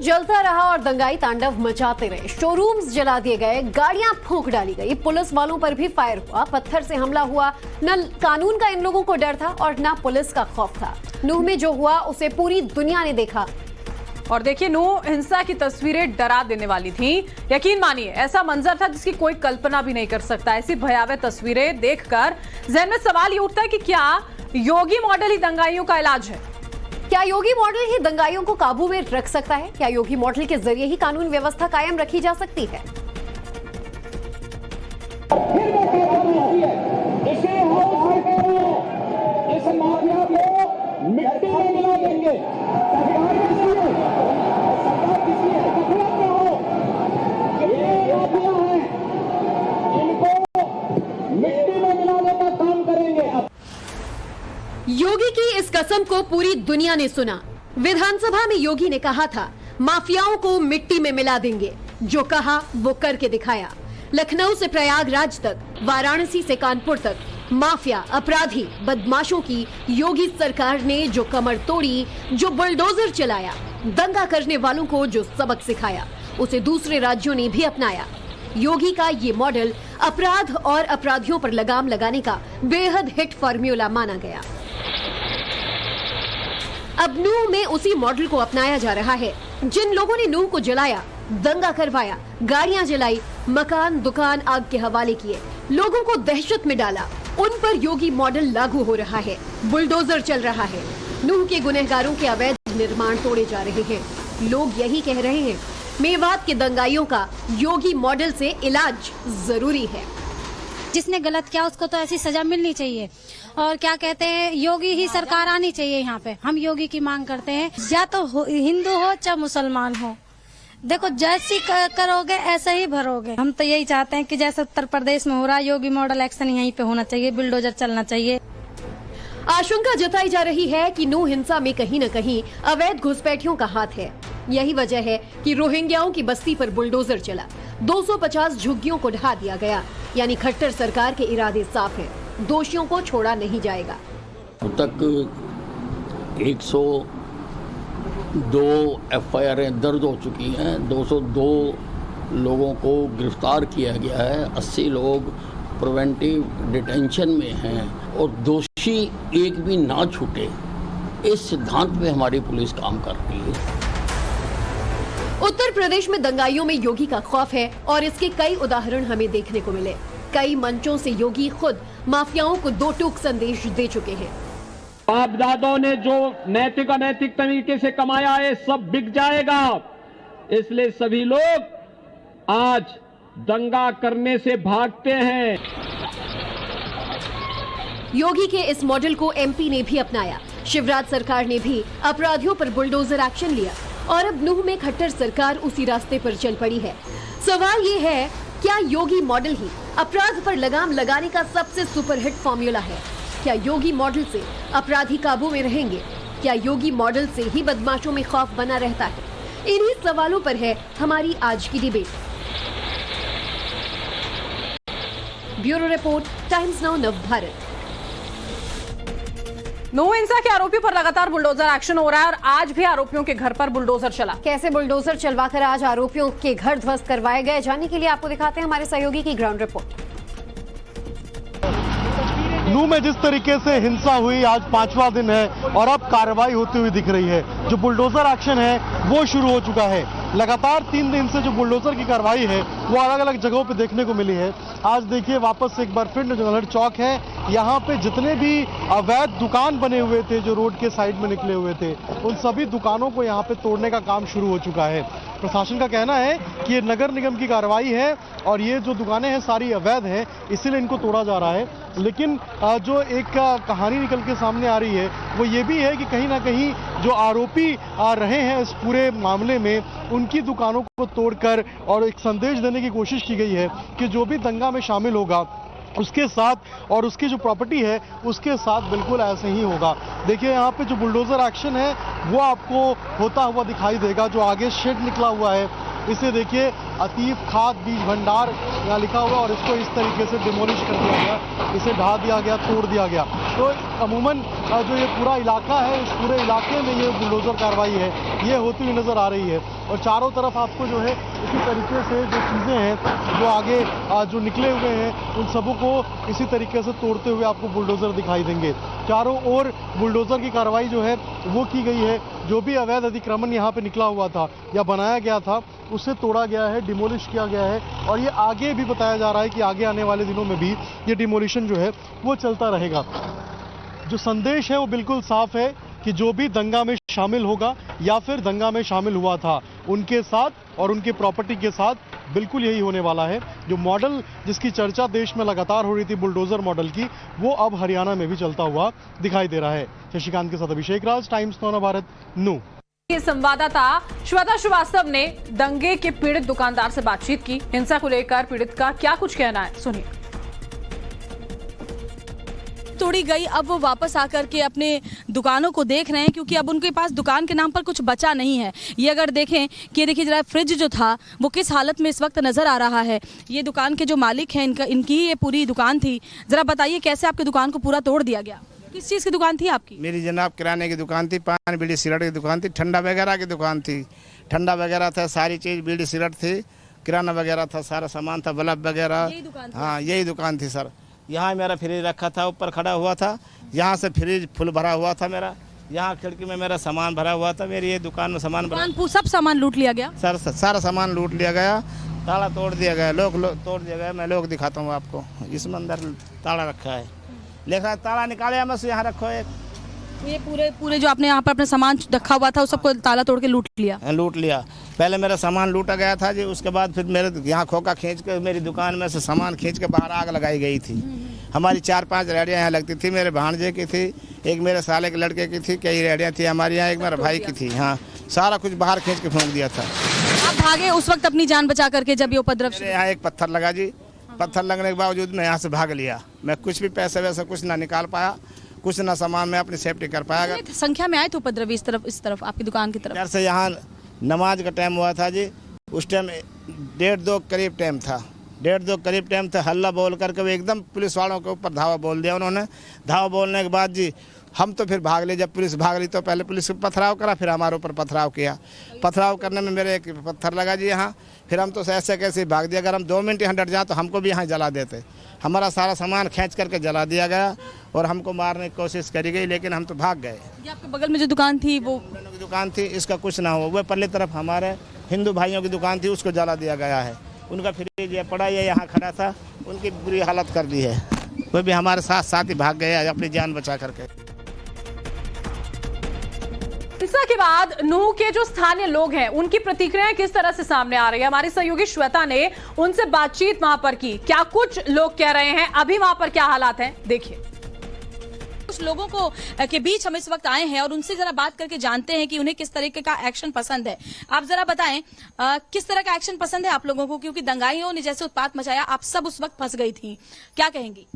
जलता रहा और दंगाई तांडव मचाते रहे। शोरूम्स जला दिए गए, गाड़ियां फूंक डाली गई, पुलिस वालों पर भी फायर हुआ, पत्थर से हमला हुआ। न कानून का इन लोगों को डर था और न पुलिस का खौफ था। नूह में जो हुआ उसे पूरी दुनिया ने देखा। और देखिए, नूह हिंसा की तस्वीरें डरा देने वाली थी। यकीन मानिए, ऐसा मंजर था जिसकी कोई कल्पना भी नहीं कर सकता। ऐसी भयावह तस्वीरें देखकर ज़हन में सवाल ये उठता है कि क्या योगी मॉडल ही दंगाइयों का इलाज है? क्या योगी मॉडल ही दंगाइयों को काबू में रख सकता है? क्या योगी मॉडल के जरिए ही कानून व्यवस्था कायम रखी जा सकती है? इस माफिया को मिट्टी में मिला देंगे। सरकार किसी है, दखलत में हो, ये माफिया है, इनको मिट्टी में मिलाने का काम करेंगे। योगी की इस कसम को पूरी दुनिया ने सुना। विधानसभा में योगी ने कहा था, माफियाओं को मिट्टी में मिला देंगे। जो कहा वो करके दिखाया। लखनऊ से प्रयागराज तक, वाराणसी से कानपुर तक, माफिया, अपराधी, बदमाशों की योगी सरकार ने जो कमर तोड़ी, जो बुलडोजर चलाया, दंगा करने वालों को जो सबक सिखाया, उसे दूसरे राज्यों ने भी अपनाया। योगी का ये मॉडल अपराध और अपराधियों पर लगाम लगाने का बेहद हिट फॉर्मूला माना गया। अब नूह में उसी मॉडल को अपनाया जा रहा है। जिन लोगों ने नूह को जलाया, दंगा करवाया, गाड़ियां जलाई, मकान दुकान आग के हवाले किए, लोगों को दहशत में डाला, उन पर योगी मॉडल लागू हो रहा है। बुलडोजर चल रहा है। नूह के गुनहगारों के अवैध निर्माण तोड़े जा रहे हैं। लोग यही कह रहे हैं, मेवात के दंगाइयों का योगी मॉडल से इलाज जरूरी है। जिसने गलत किया उसको तो ऐसी सजा मिलनी चाहिए। और क्या कहते हैं, योगी ही सरकार आनी चाहिए यहाँ पे। हम योगी की मांग करते हैं, या तो हिंदू हो चाहे मुसलमान हो। देखो, जैसी करोगे ऐसा ही भरोगे। हम तो यही चाहते हैं कि जैसे उत्तर प्रदेश में हो रहा है, योगी मॉडल एक्शन यहीं पे होना चाहिए, बुलडोजर चलना चाहिए। आशंका जताई जा रही है कि नूह हिंसा में कहीं न कहीं अवैध घुसपैठियों का हाथ है। यही वजह है कि रोहिंग्याओं की बस्ती पर बुलडोजर चला, 250 झुग्गियों को ढा दिया गया। यानी खट्टर सरकार के इरादे साफ है, दोषियों को छोड़ा नहीं जाएगा। अब तक 102 FIR दर्ज हो चुकी हैं, 202 लोगों को गिरफ्तार किया गया है, 80 लोग प्रिवेंटिव डिटेंशन में हैं और दोषी एक भी ना छूटे, इस सिद्धांत पे हमारी पुलिस काम कर रही है। उत्तर प्रदेश में दंगाइयों में योगी का खौफ है और इसके कई उदाहरण हमें देखने को मिले। कई मंचों से योगी खुद माफियाओं को दो टूक संदेश दे चुके हैं। बाप दादों ने जो नैतिक अनैतिक तरीके से कमाया है, सब बिक जाएगा। इसलिए सभी लोग आज दंगा करने से भागते हैं। योगी के इस मॉडल को MP ने भी अपनाया। शिवराज सरकार ने भी अपराधियों पर बुलडोजर एक्शन लिया और अब नूह में खट्टर सरकार उसी रास्ते पर चल पड़ी है। सवाल ये है, क्या योगी मॉडल ही अपराध पर लगाम लगाने का सबसे सुपरहिट फॉर्मूला है? क्या योगी मॉडल से अपराधी काबू में रहेंगे? क्या योगी मॉडल से ही बदमाशों में खौफ बना रहता है? इन्हीं सवालों पर है हमारी आज की debate. Bureau report, Times Now Navbharat. Nuh हिंसा के आरोपी पर लगातार बुलडोजर एक्शन हो रहा है और आज भी आरोपियों के घर पर बुलडोजर चला। कैसे बुलडोजर चलवाकर आज आरोपियों के घर ध्वस्त करवाए गए, जानने के लिए आपको दिखाते हैं हमारे सहयोगी की ग्राउंड रिपोर्ट। नूह में जिस तरीके से हिंसा हुई, आज 5वां दिन है और अब कार्रवाई होती हुई दिख रही है। जो बुलडोजर एक्शन है वो शुरू हो चुका है। लगातार 3 दिन से जो बुलडोजर की कार्रवाई है वो अलग अलग जगहों पे देखने को मिली है। आज देखिए, वापस से एक बार फिर जो नलहड़ चौक है, यहाँ पे जितने भी अवैध दुकान बने हुए थे जो रोड के साइड में निकले हुए थे, उन सभी दुकानों को यहाँ पे तोड़ने का काम शुरू हो चुका है। प्रशासन का कहना है कि ये नगर निगम की कार्रवाई है और ये जो दुकानें हैं सारी अवैध हैं, इसीलिए इनको तोड़ा जा रहा है। लेकिन जो एक कहानी निकल के सामने आ रही है वो ये भी है कि कहीं ना कहीं जो आरोपी रहे हैं इस पूरे मामले में, उनकी दुकानों को तोड़कर और एक संदेश देने की कोशिश की गई है कि जो भी दंगा में शामिल होगा उसके साथ और उसकी जो प्रॉपर्टी है उसके साथ बिल्कुल ऐसे ही होगा। देखिए, यहाँ पे जो बुलडोजर एक्शन है वो आपको होता हुआ दिखाई देगा। जो आगे शेड निकला हुआ है, इसे देखिए, अतीफ खाद बीज भंडार यहाँ लिखा हुआ और इसको इस तरीके से डिमोलिश कर दिया गया, इसे ढा दिया गया, तोड़ दिया गया। तो अमूमन जो ये पूरा इलाका है, इस पूरे इलाके में ये बुलडोजर कार्रवाई है ये होती हुई नजर आ रही है। और चारों तरफ आपको जो है इसी तरीके से जो चीज़ें हैं जो आगे जो निकले हुए हैं उन सबों को इसी तरीके से तोड़ते हुए आपको बुलडोजर दिखाई देंगे। चारों ओर बुलडोजर की कार्रवाई जो है वो की गई है। जो भी अवैध अतिक्रमण यहाँ पे निकला हुआ था या बनाया गया था उसे तोड़ा गया है, डिमोलिश किया गया है। और ये आगे भी बताया जा रहा है कि आगे आने वाले दिनों में भी ये डिमोलिशन जो है वो चलता रहेगा। जो संदेश है वो बिल्कुल साफ है कि जो भी दंगा में शामिल होगा या फिर दंगा में शामिल हुआ था उनके साथ और उनके प्रॉपर्टी के साथ बिल्कुल यही होने वाला है। जो मॉडल जिसकी चर्चा देश में लगातार हो रही थी बुलडोजर मॉडल की, वो अब हरियाणा में भी चलता हुआ दिखाई दे रहा है। शशिकांत के साथ अभिषेक राज, टाइम्स 9 भारत, नू। संवाददाता श्वेता श्रीवास्तव ने दंगे के पीड़ित दुकानदार से बातचीत की। हिंसा को लेकर पीड़ित का क्या कुछ कहना है, सुनिए। तोड़ी गई, अब वो वापस आकर के अपने दुकानों को देख रहे हैं क्योंकि अब उनके पास दुकान के नाम पर कुछ बचा नहीं है। ये अगर देखें कि ये देखिए जरा फ्रिज जो था वो किस हालत में इस वक्त नजर आ रहा है। ये दुकान के जो मालिक हैं इनकी ये पूरी दुकान थी। जरा बताइए कैसे आपकी दुकान को पूरा तोड़ दिया गया? किस चीज़ की दुकान थी आपकी? मेरी जनाब किराने की दुकान थी, पान बीड़ी सिगरेट की दुकान थी, ठंडा वगैरह की दुकान थी। ठंडा वगैरह था, सारी चीज़ बीड़ी सिगरेट थी, किराना वगैरह था, सारा सामान था, बल्ब वगैरह। हाँ यही दुकान थी सर। यहाँ मेरा फ्रिज रखा था, ऊपर खड़ा हुआ था, यहाँ से फ्रिज फुल भरा हुआ था मेरा, यहाँ खिड़की में मेरा सामान भरा हुआ था। मेरी ये दुकान में सामान सब सामान लूट लिया गया सर, सारा सामान लूट लिया गया, ताला तोड़ दिया गया, लोग तोड़ दिया गया। मैं लोग दिखाता हूँ आपको, इसमें अंदर ताला रखा है, लेखा ताला निकाले मैं यहाँ रखो एक। ये पूरे जो आपने यहाँ पर अपना सामान रखा हुआ था उस सबको ताला तोड़ के लूट लिया। पहले मेरा सामान लूटा गया था जी, उसके बाद फिर मेरे यहाँ खोखा खींच के मेरी दुकान में से सामान खींच के बाहर आग लगाई गई थी। हमारी 4-5 रेडियाँ यहाँ लगती थी, मेरे भांजे की थी, एक मेरे साले के लड़के की थी, कई रेडियाँ थी हमारे यहाँ, एक मेरे भाई की थी। हाँ सारा कुछ बाहर खींच के फेंक दिया था। आप भागे उस वक्त अपनी जान बचा करके जब ये उपद्रव? यहाँ एक पत्थर लगा जी, पत्थर लगने के बावजूद मैं यहाँ से भाग लिया। मैं कुछ भी पैसे वैसे कुछ ना निकाल पाया, कुछ ना सामान में अपनी सेफ्टी कर पाया। संख्या में आए थे उपद्रवी इस तरफ आपकी दुकान की तरफ? से यहाँ नमाज का टाइम हुआ था जी, उस टाइम 1:30 करीब टाइम था, 1:30 करीब टाइम था। हल्ला बोल करके वो एकदम पुलिस वालों के ऊपर धावा बोल दिया उन्होंने। धावा बोलने के बाद जी हम तो फिर भाग ले। जब पुलिस भाग ली तो पहले पुलिस पर पथराव करा, फिर हमारे ऊपर पथराव किया। पथराव करने में मेरे एक पत्थर लगा जी यहाँ, फिर हम तो ऐसे कैसे भाग दिया। अगर हम 2 मिनट यहाँ डट जाए तो हमको भी यहाँ जला देते। हमारा सारा सामान खींच करके जला दिया गया और हमको मारने की कोशिश करी गई, लेकिन हम तो भाग गए। ये आपके बगल में जो दुकान थी वो दुकान थी, इसका कुछ ना हुआ। वो पल्ली तरफ हमारे हिंदू भाइयों की दुकान थी, उसको जला दिया गया है। उनका फ्रिज ये पड़ा ये यहाँ खड़ा था, उनकी बुरी हालत कर दी है। वो भी हमारे साथ ही भाग गए अपनी जान बचा करके। हिंसा के बाद नूह के जो स्थानीय लोग हैं उनकी प्रतिक्रियाएं किस तरह से सामने आ रही है, हमारी सहयोगी श्वेता ने उनसे बातचीत वहां पर की। क्या कुछ लोग कह रहे हैं, अभी वहां पर क्या हालात हैं, देखिए। कुछ लोगों को के बीच हम इस वक्त आए हैं और उनसे जरा बात करके जानते हैं कि उन्हें किस तरीके का एक्शन पसंद है। आप जरा बताएं किस तरह का एक्शन पसंद है आप लोगों को, क्योंकि दंगाइयों ने जैसे उत्पात मचाया, आप सब उस वक्त फंस गई थी, क्या कहेंगी?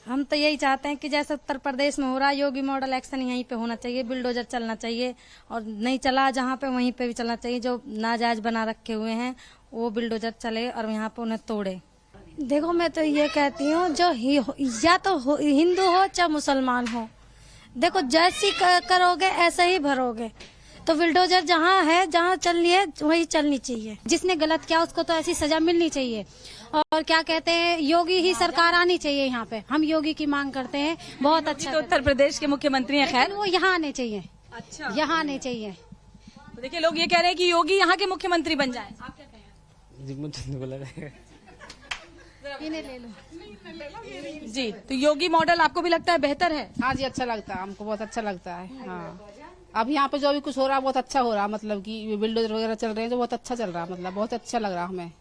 हम तो यही चाहते हैं कि जैसे उत्तर प्रदेश में हो रहा है योगी मॉडल एक्शन यहीं पे होना चाहिए, बुलडोजर चलना चाहिए और नहीं चला जहाँ पे वहीं पे भी चलना चाहिए। जो नाजायज बना रखे हुए हैं वो बुलडोजर चले और यहाँ पे उन्हें तोड़े। देखो मैं तो ये कहती हूँ जो या तो हिंदू हो चाहे मुसलमान हो, देखो जैसी करोगे ऐसे ही भरोगे। तो बुलडोजर जहाँ है, जहाँ चलनी है वही चलनी चाहिए। जिसने गलत किया उसको तो ऐसी सजा मिलनी चाहिए। और क्या कहते हैं, योगी ही सरकार आनी चाहिए यहाँ पे। हम योगी की मांग करते हैं, बहुत अच्छा। तो उत्तर प्रदेश के मुख्यमंत्री हैं, खैर वो यहाँ आने चाहिए। अच्छा, यहाँ आने चाहिए। तो देखिए लोग ये कह रहे हैं कि योगी यहाँ के मुख्यमंत्री बन जाए, आप क्या कहें? इन्हें ले लो जी। तो योगी मॉडल आपको भी लगता है बेहतर है? हाँ जी, अच्छा लगता है, हमको बहुत अच्छा लगता है। हाँ अब यहाँ पे जो भी कुछ हो रहा है बहुत अच्छा हो रहा है, मतलब कि बिल्डर वगैरह चल रहे हैं जो बहुत अच्छा चल रहा है, मतलब बहुत अच्छा लग रहा है हमें।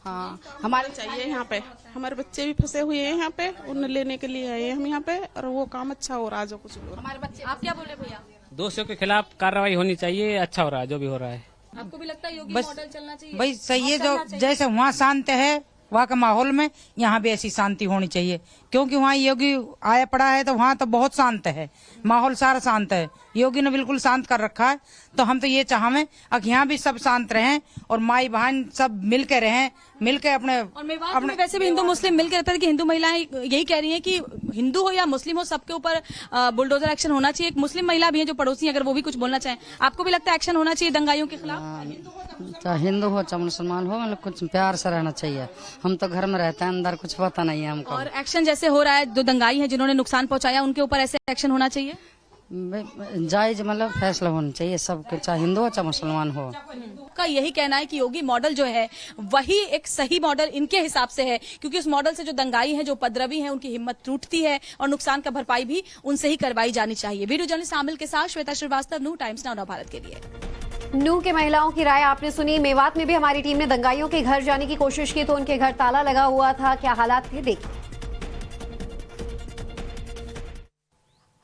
हाँ हमारे चाहिए यहाँ पे, हमारे बच्चे भी फंसे हुए हैं यहाँ पे, उन्हें लेने के लिए आए हम यहाँ पे और वो काम अच्छा हो रहा है जो कुछ हो रहा है। हमारे बच्चे, आप क्या बोले भैया? दोषियों के खिलाफ कार्रवाई होनी चाहिए, अच्छा हो रहा है जो भी हो रहा है। आपको भी लगता है योगी बस मॉडल चलना चाहिए? भाई सही है, जो जैसे वहाँ शांत है वहाँ का माहौल में यहाँ भी ऐसी शांति होनी चाहिए, क्योंकि वहाँ योगी आया पड़ा है तो वहाँ तो बहुत शांत है, माहौल सारा शांत है। योगी ने बिल्कुल शांत कर रखा है, तो हम तो ये चाहें कि यहाँ भी सब शांत रहें और माई बहन सब मिल के रहें, मिल के अपने। और मेवात में वैसे भी हिंदू मुस्लिम मिलकर रहता है कि हिंदू महिलाएं यही कह रही हैं कि हिंदू हो या मुस्लिम हो, सबके ऊपर बुलडोजर एक्शन होना चाहिए। एक मुस्लिम महिला भी है जो पड़ोसी, अगर वो भी कुछ बोलना चाहें, आपको भी लगता है एक्शन होना चाहिए दंगाइयों के खिलाफ? चाहे हिंदू हो चाहे मुसलमान हो, मतलब कुछ प्यार से रहना चाहिए। हम तो घर में रहते हैं, अंदर कुछ पता नहीं है हमको। और एक्शन जैसे हो रहा है, जो दंगाई हैं जिन्होंने नुकसान पहुंचाया, उनके ऊपर ऐसे एक्शन होना चाहिए? जायज मतलब फैसला होना चाहिए सबके, चाहे हिंदू हो चाहे मुसलमान हो। का यही कहना है कि योगी मॉडल जो है वही एक सही मॉडल इनके हिसाब से है, क्योंकि उस मॉडल से जो दंगाई हैं, जो उपद्रवी हैं, उनकी हिम्मत टूटती है और नुकसान का भरपाई भी उनसे ही करवाई जानी चाहिए। वीडियो जर्नलिस्ट आमिल के साथ Shweta Srivastava, new Times Now Bharat के लिए। नू के महिलाओं की राय आपने सुनी। मेवात में भी हमारी टीम ने दंगाइयों के घर जाने की कोशिश की तो उनके घर ताला लगा हुआ था। क्या हालात थे, देखिए।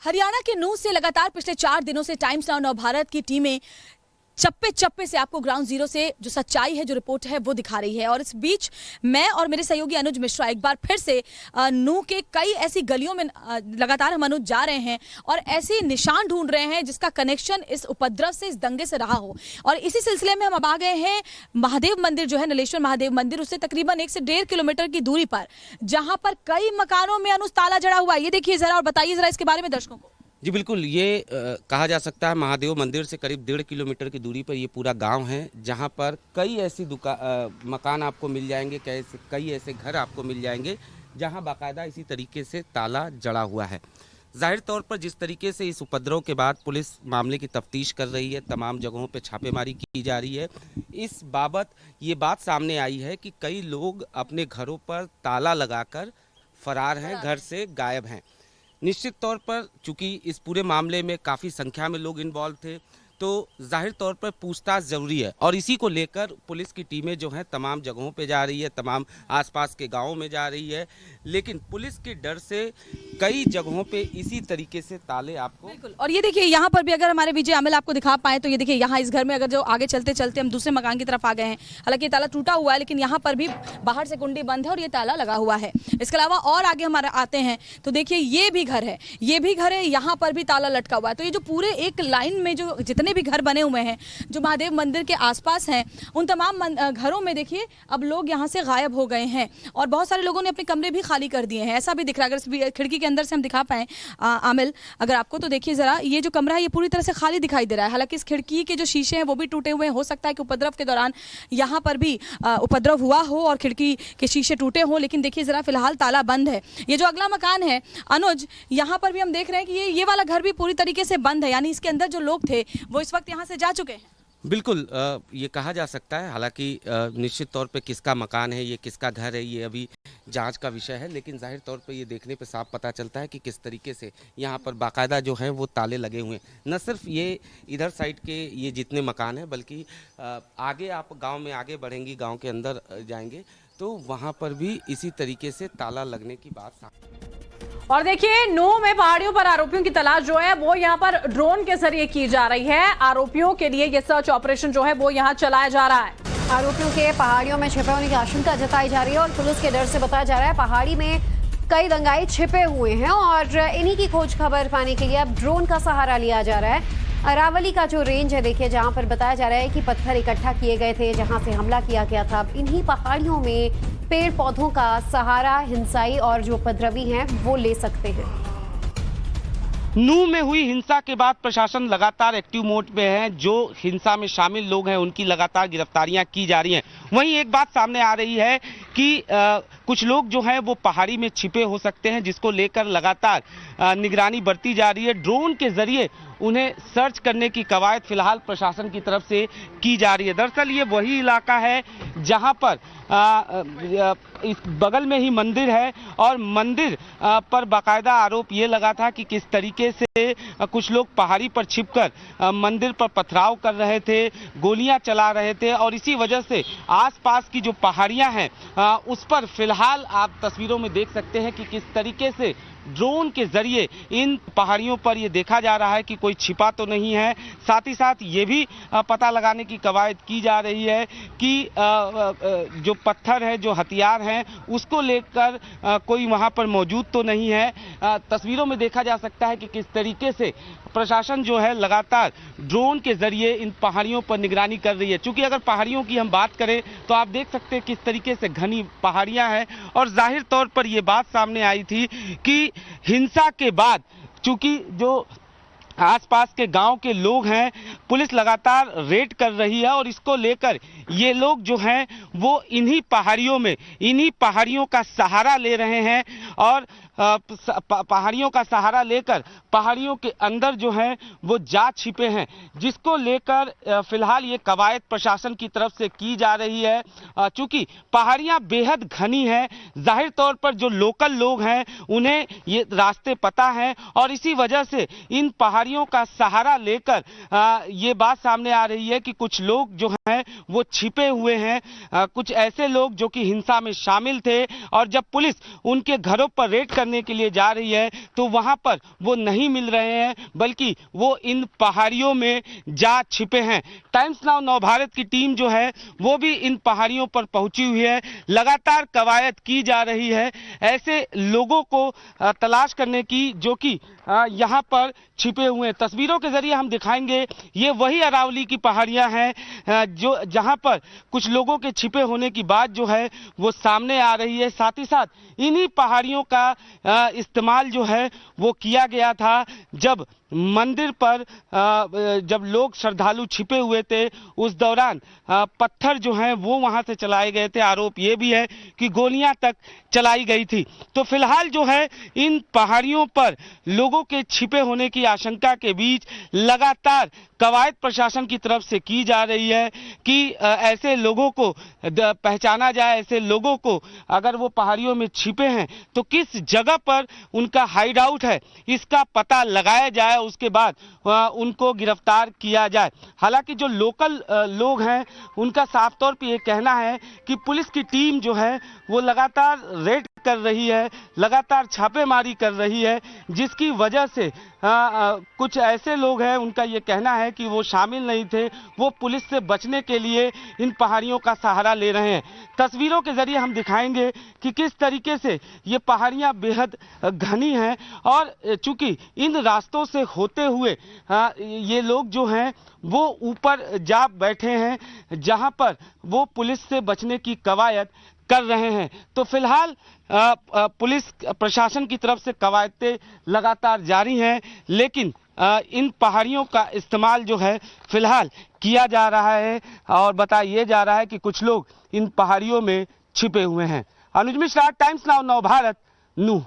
हरियाणा के नूह से लगातार पिछले 4 दिनों से टाइम्स नाउ नव भारत की टीमें चप्पे चप्पे से आपको ग्राउंड जीरो से जो सच्चाई है, जो रिपोर्ट है, वो दिखा रही है। और इस बीच मैं और मेरे सहयोगी अनुज मिश्रा एक बार फिर से नूह के कई ऐसी गलियों में लगातार हम अनुज जा रहे हैं और ऐसे निशान ढूंढ रहे हैं जिसका कनेक्शन इस उपद्रव से, इस दंगे से रहा हो। और इसी सिलसिले में हम अब आ गए हैं महादेव मंदिर जो है, नलेश्वर महादेव मंदिर, उससे तकरीबन 1 से 1.5 किलोमीटर की दूरी पर, जहां पर कई मकानों में अनुज ताला जड़ा हुआ है। ये देखिए जरा और बताइए जरा इसके बारे में दर्शकों को। जी बिल्कुल, ये कहा जा सकता है महादेव मंदिर से करीब 1.5 किलोमीटर की दूरी पर ये पूरा गांव है, जहां पर कई ऐसी मकान आपको मिल जाएंगे, कई ऐसे घर आपको मिल जाएंगे जहां बाकायदा इसी तरीके से ताला जड़ा हुआ है। जाहिर तौर पर जिस तरीके से इस उपद्रव के बाद पुलिस मामले की तफ्तीश कर रही है, तमाम जगहों पे छापेमारी की जा रही है, इस बाबत ये बात सामने आई है कि कई लोग अपने घरों पर ताला लगाकर फरार हैं, घर से गायब हैं। निश्चित तौर पर चूंकि इस पूरे मामले में काफ़ी संख्या में लोग इन्वॉल्व थे, तो जाहिर तौर पर पूछताछ ज़रूरी है और इसी को लेकर पुलिस की टीमें जो हैं तमाम जगहों पे जा रही है, तमाम आसपास के गांवों में जा रही है। लेकिन पुलिस के डर से कई जगहों पे इसी तरीके से ताले आपको। बिल्कुल, और ये देखिए यहाँ पर भी अगर हमारे विजय आमिल आपको दिखा पाए तो ये देखिए यहाँ इस घर में अगर जो आगे चलते चलते हम दूसरे मकान की तरफ आ गए हैं, हालांकि ताला टूटा हुआ है लेकिन यहाँ पर भी बाहर से कुंडी बंद है और ये ताला लगा हुआ है। इसके अलावा और आगे हमारे आते हैं तो देखिए ये भी घर है, ये भी घर है, यहाँ पर भी ताला लटका हुआ है। तो ये जो पूरे एक लाइन में जो जितने भी घर बने हुए हैं जो महादेव मंदिर के आसपास हैं, उन तमाम घरों में देखिए अब लोग यहाँ से गायब हो गए हैं और बहुत सारे लोगों ने अपने कमरे भी खाली कर दिए हैं। ऐसा भी दिख रहा है, अगर खिड़की के अंदर से हम दिखा पाएं आमिल अगर आपको, तो देखिए जरा ये जो कमरा है ये पूरी तरह से खाली दिखाई दे रहा है। हालांकि इस खिड़की के जो शीशे हैं वो भी टूटे हुए हैं, हो सकता है कि उपद्रव के दौरान यहाँ पर भी उपद्रव हुआ हो और खिड़की के शीशे टूटे हो, लेकिन देखिए जरा फिलहाल ताला बंद है। ये जो अगला मकान है अनुज, यहाँ पर भी हम देख रहे हैं कि ये वाला घर भी पूरी तरीके से बंद है, यानी इसके अंदर जो लोग थे वो इस वक्त यहाँ से जा चुके हैं। बिल्कुल, ये कहा जा सकता है। हालांकि निश्चित तौर पे किसका मकान है, ये किसका घर है, ये अभी जांच का विषय है, लेकिन जाहिर तौर पे ये देखने पे साफ पता चलता है कि किस तरीके से यहाँ पर बाकायदा जो है वो ताले लगे हुए हैं। न सिर्फ ये इधर साइड के ये जितने मकान हैं, बल्कि आगे आप गांव में आगे बढ़ेंगी, गांव के अंदर जाएंगे तो वहाँ पर भी इसी तरीके से ताला लगने की बात। और देखिए नूह में पहाड़ियों पर आरोपियों की तलाश जो है वो यहाँ पर ड्रोन के जरिए की जा रही है। आरोपियों के लिए ये सर्च ऑपरेशन जो है वो यहाँ चलाया जा रहा है। आरोपियों के पहाड़ियों में छिपे होने की आशंका जताई जा रही है और पुलिस के डर से बताया जा रहा है पहाड़ी में कई दंगाई छिपे हुए हैं और इन्हीं की खोज खबर पाने के लिए अब ड्रोन का सहारा लिया जा रहा है। अरावली का जो रेंज है देखिए, जहां पर बताया जा रहा है कि पत्थर इकट्ठा किए गए थे, जहां से हमला किया गया था, अब इन्हीं पहाड़ियों में पेड़ पौधों का सहारा हिंसाई और जो उपद्रवी हैं वो ले सकते हैं। नूह में हुई हिंसा के बाद प्रशासन लगातार एक्टिव मोड पे है। जो हिंसा में शामिल लोग हैं उनकी लगातार गिरफ्तारियां की जा रही हैं। वहीं एक बात सामने आ रही है कि कुछ लोग जो हैं वो पहाड़ी में छिपे हो सकते हैं, जिसको लेकर लगातार निगरानी बरती जा रही है। ड्रोन के जरिए उन्हें सर्च करने की कवायद फिलहाल प्रशासन की तरफ से की जा रही है। दरअसल ये वही इलाका है जहां पर इस बगल में ही मंदिर है और मंदिर पर बाकायदा आरोप ये लगा था कि किस तरीके से कुछ लोग पहाड़ी पर छिपकर मंदिर पर पथराव कर रहे थे, गोलियां चला रहे थे और इसी वजह से आसपास की जो पहाड़ियां हैं उस पर फिलहाल आप तस्वीरों में देख सकते हैं कि किस तरीके से ड्रोन के जरिए इन पहाड़ियों पर ये देखा जा रहा है कि कोई छिपा तो नहीं है। साथ ही साथ ये भी पता लगाने की कवायद की जा रही है कि जो पत्थर है, जो हथियार हैं, उसको लेकर कोई वहां पर मौजूद तो नहीं है। तस्वीरों में देखा जा सकता है कि किस तरीके से प्रशासन जो है लगातार ड्रोन के जरिए इन पहाड़ियों पर निगरानी कर रही है। चूंकि अगर पहाड़ियों की हम बात करें तो आप देख सकते हैं किस तरीके से घनी पहाड़ियां हैं और जाहिर तौर पर यह बात सामने आई थी कि हिंसा के बाद चूंकि जो आसपास के गांव के लोग हैं, पुलिस लगातार रेड कर रही है और इसको लेकर ये लोग जो हैं वो इन्हीं पहाड़ियों का सहारा ले रहे हैं और पहाड़ियों का सहारा लेकर पहाड़ियों के अंदर जो है वो जा छिपे हैं, जिसको लेकर फिलहाल ये कवायद प्रशासन की तरफ से की जा रही है। चूंकि पहाड़ियां बेहद घनी हैं, जाहिर तौर पर जो लोकल लोग हैं उन्हें ये रास्ते पता हैं और इसी वजह से इन पहाड़ियों का सहारा लेकर ये बात सामने आ रही है कि कुछ लोग जो हैं वो छिपे हुए हैं। कुछ ऐसे लोग जो कि हिंसा में शामिल थे और जब पुलिस उनके घरों पर रेड करने के लिए जा रही है तो वहां पर वो नहीं मिल रहे हैं, बल्कि वो इन पहाड़ियों में जा छिपे हैं। टाइम्स नाउ नव भारत की टीम जो है वो भी इन पहाड़ियों पर पहुंची हुई है। लगातार कवायद की जा रही है ऐसे लोगों को तलाश करने की जो कि यहाँ पर छिपे हुए हैं। तस्वीरों के जरिए हम दिखाएंगे ये वही अरावली की पहाड़ियां हैं जो जहां पर कुछ लोगों के छिपे होने की बात जो है वो सामने आ रही है। साथ ही साथ इन्हीं पहाड़ियों का इस्तेमाल जो है वो किया गया था जब मंदिर पर जब लोग श्रद्धालु छिपे हुए थे, उस दौरान पत्थर जो हैं वो वहां से चलाए गए थे। आरोप ये भी है कि गोलियां तक चलाई गई थी। तो फिलहाल जो है इन पहाड़ियों पर लोगों के छिपे होने की आशंका के बीच लगातार कवायद प्रशासन की तरफ से की जा रही है कि ऐसे लोगों को पहचाना जाए, ऐसे लोगों को अगर वो पहाड़ियों में छिपे हैं तो किस जगह पर उनका हाइड आउट है इसका पता लगाया जाए, उसके बाद उनको गिरफ्तार किया जाए। हालांकि जो लोकल लोग हैं उनका साफ तौर पे ये कहना है कि पुलिस की टीम जो है वो लगातार रेड कर रही है, लगातार छापेमारी कर रही है, जिसकी वजह से कुछ ऐसे लोग हैं उनका ये कहना है कि वो शामिल नहीं थे, वो पुलिस से बचने के लिए इन पहाड़ियों का सहारा ले रहे हैं। तस्वीरों के जरिए हम दिखाएंगे कि किस तरीके से ये पहाड़ियां बेहद घनी हैं और चूंकि इन रास्तों से होते हुए ये लोग जो हैं वो ऊपर जा बैठे हैं जहां पर वो पुलिस से बचने की कवायद कर रहे हैं। तो फिलहाल पुलिस प्रशासन की तरफ से कवायदें लगातार जारी हैं, लेकिन इन पहाड़ियों का इस्तेमाल जो है फिलहाल किया जा रहा है और बताया जा रहा है कि कुछ लोग इन पहाड़ियों में छिपे हुए हैं। अनुज मिश्रा, टाइम्स नाउ नव भारत, नूह।